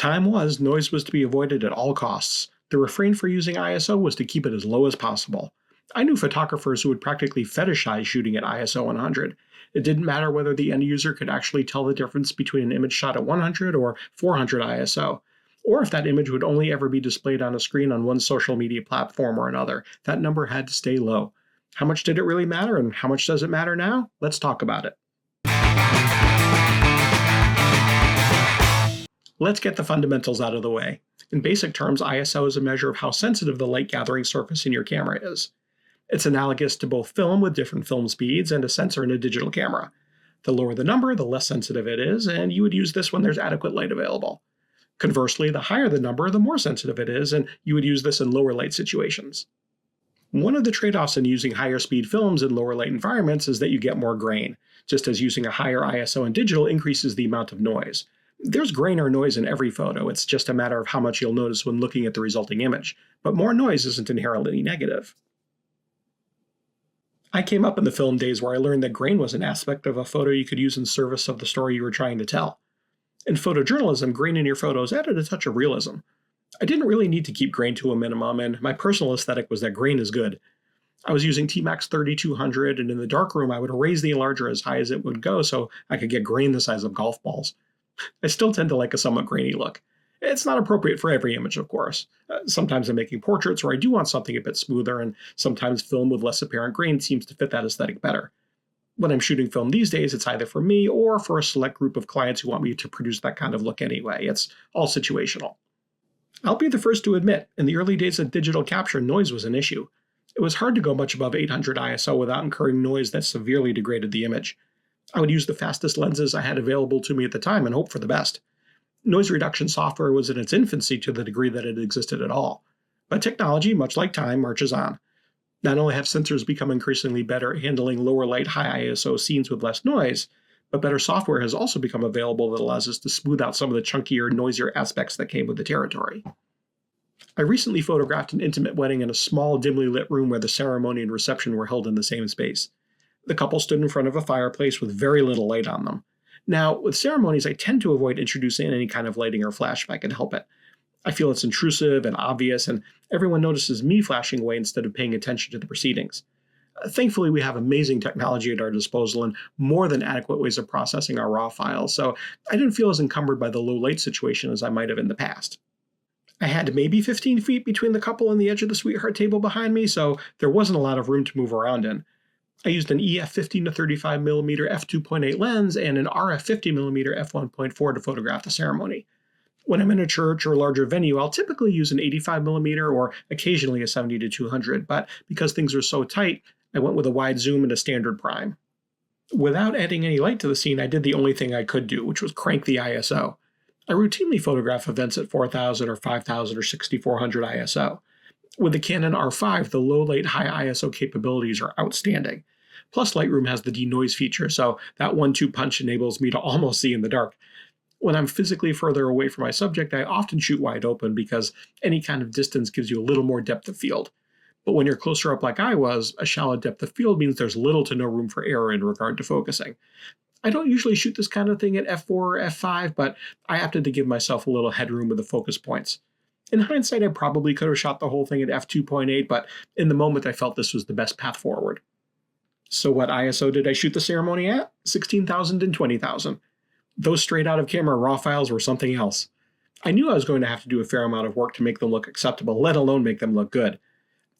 Noise was to be avoided at all costs. The refrain for using ISO was to keep it as low as possible. I knew photographers who would practically fetishize shooting at ISO 100. It didn't matter whether the end user could actually tell the difference between an image shot at 100 or 400 ISO, or if that image would only ever be displayed on a screen on one social media platform or another. That number had to stay low. How much did it really matter, and how much does it matter now? Let's talk about it. Let's get the fundamentals out of the way. In basic terms, ISO is a measure of how sensitive the light gathering surface in your camera is. It's analogous to both film with different film speeds and a sensor in a digital camera. The lower the number, the less sensitive it is, and you would use this when there's adequate light available. Conversely, the higher the number, the more sensitive it is, and you would use this in lower light situations. One of the trade-offs in using higher speed films in lower light environments is that you get more grain, just as using a higher ISO in digital increases the amount of noise. There's grain or noise in every photo, it's just a matter of how much you'll notice when looking at the resulting image, but more noise isn't inherently negative. I came up in the film days where I learned that grain was an aspect of a photo you could use in service of the story you were trying to tell. In photojournalism, grain in your photos added a touch of realism. I didn't really need to keep grain to a minimum, and my personal aesthetic was that grain is good. I was using T-Max 3200, and in the darkroom I would raise the enlarger as high as it would go so I could get grain the size of golf balls. I still tend to like a somewhat grainy look. It's not appropriate for every image, of course. Sometimes I'm making portraits where I do want something a bit smoother, and sometimes film with less apparent grain seems to fit that aesthetic better. When I'm shooting film these days, it's either for me or for a select group of clients who want me to produce that kind of look anyway. It's all situational. I'll be the first to admit, in the early days of digital capture, noise was an issue. It was hard to go much above 800 ISO without incurring noise that severely degraded the image. I would use the fastest lenses I had available to me at the time and hope for the best. Noise reduction software was in its infancy to the degree that it existed at all. But technology, much like time, marches on. Not only have sensors become increasingly better at handling lower light, high ISO scenes with less noise, but better software has also become available that allows us to smooth out some of the chunkier, noisier aspects that came with the territory. I recently photographed an intimate wedding in a small, dimly lit room where the ceremony and reception were held in the same space. The couple stood in front of a fireplace with very little light on them. Now, with ceremonies, I tend to avoid introducing any kind of lighting or flash if I can help it. I feel it's intrusive and obvious, and everyone notices me flashing away instead of paying attention to the proceedings. Thankfully, we have amazing technology at our disposal and more than adequate ways of processing our raw files, so I didn't feel as encumbered by the low light situation as I might have in the past. I had maybe 15 feet between the couple and the edge of the sweetheart table behind me, so there wasn't a lot of room to move around in. I used an EF 15 to 35mm f2.8 lens and an RF 50mm f1.4 to photograph the ceremony. When I'm in a church or larger venue, I'll typically use an 85mm or occasionally a 70 to 200, but because things are so tight, I went with a wide zoom and a standard prime. Without adding any light to the scene, I did the only thing I could do, which was crank the ISO. I routinely photograph events at 4000 or 5000 or 6400 ISO. With the Canon R5, the low light, high ISO capabilities are outstanding. Plus, Lightroom has the denoise feature, so that 1-2 punch enables me to almost see in the dark. When I'm physically further away from my subject, I often shoot wide open because any kind of distance gives you a little more depth of field. But when you're closer up like I was, a shallow depth of field means there's little to no room for error in regard to focusing. I don't usually shoot this kind of thing at f4 or f5, but I opted to give myself a little headroom with the focus points. In hindsight, I probably could have shot the whole thing at f2.8, but in the moment I felt this was the best path forward. So what ISO did I shoot the ceremony at? 16,000 and 20,000. Those straight out of camera raw files were something else. I knew I was going to have to do a fair amount of work to make them look acceptable, let alone make them look good.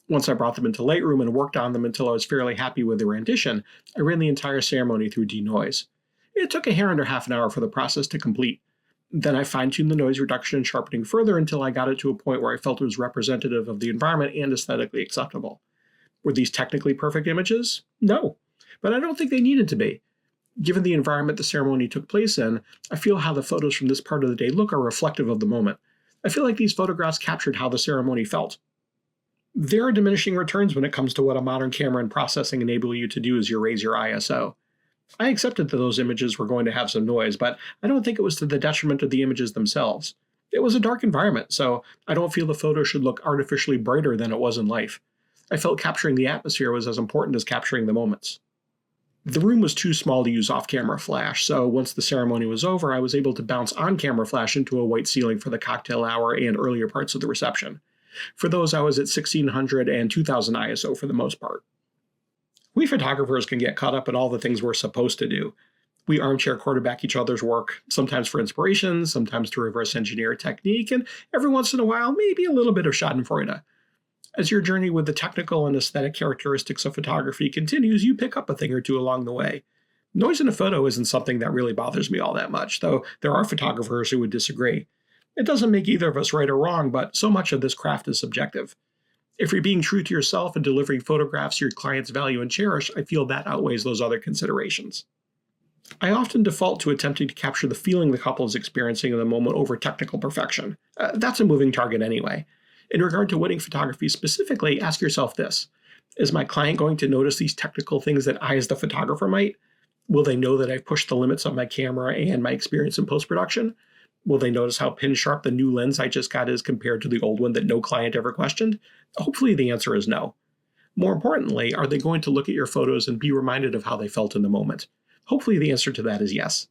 Once I brought them into Lightroom and worked on them until I was fairly happy with the rendition, I ran the entire ceremony through Denoise. It took a hair under half an hour for the process to complete. Then I fine-tuned the noise reduction and sharpening further until I got it to a point where I felt it was representative of the environment and aesthetically acceptable. Were these technically perfect images? No, but I don't think they needed to be. Given the environment the ceremony took place in, I feel how the photos from this part of the day look are reflective of the moment. I feel like these photographs captured how the ceremony felt. There are diminishing returns when it comes to what a modern camera and processing enable you to do as you raise your ISO. I accepted that those images were going to have some noise, but I don't think it was to the detriment of the images themselves. It was a dark environment, so I don't feel the photo should look artificially brighter than it was in life. I felt capturing the atmosphere was as important as capturing the moments. The room was too small to use off-camera flash, so once the ceremony was over, I was able to bounce on-camera flash into a white ceiling for the cocktail hour and earlier parts of the reception. For those, I was at 1600 and 2000 ISO for the most part. We photographers can get caught up in all the things we're supposed to do. We armchair quarterback each other's work, sometimes for inspiration, sometimes to reverse engineer a technique, and every once in a while, maybe a little bit of schadenfreude. As your journey with the technical and aesthetic characteristics of photography continues, you pick up a thing or two along the way. Noise in a photo isn't something that really bothers me all that much, though there are photographers who would disagree. It doesn't make either of us right or wrong, but so much of this craft is subjective. If you're being true to yourself and delivering photographs your clients value and cherish, I feel that outweighs those other considerations. I often default to attempting to capture the feeling the couple is experiencing in the moment over technical perfection. That's a moving target anyway. In regard to wedding photography specifically, ask yourself this. Is my client going to notice these technical things that I as the photographer might? Will they know that I've pushed the limits of my camera and my experience in post-production? Will they notice how pin sharp the new lens I just got is compared to the old one that no client ever questioned? Hopefully the answer is no. More importantly, are they going to look at your photos and be reminded of how they felt in the moment? Hopefully the answer to that is yes.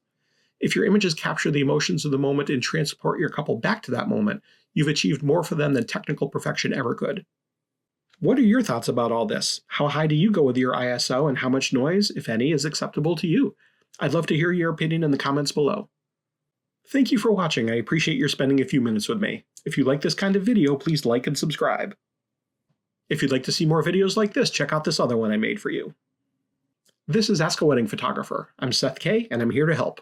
If your images capture the emotions of the moment and transport your couple back to that moment, you've achieved more for them than technical perfection ever could. What are your thoughts about all this? How high do you go with your ISO and how much noise, if any, is acceptable to you? I'd love to hear your opinion in the comments below. Thank you for watching. I appreciate your spending a few minutes with me. If you like this kind of video, please like and subscribe. If you'd like to see more videos like this, check out this other one I made for you. This is Ask a Wedding Photographer. I'm Seth K, and I'm here to help.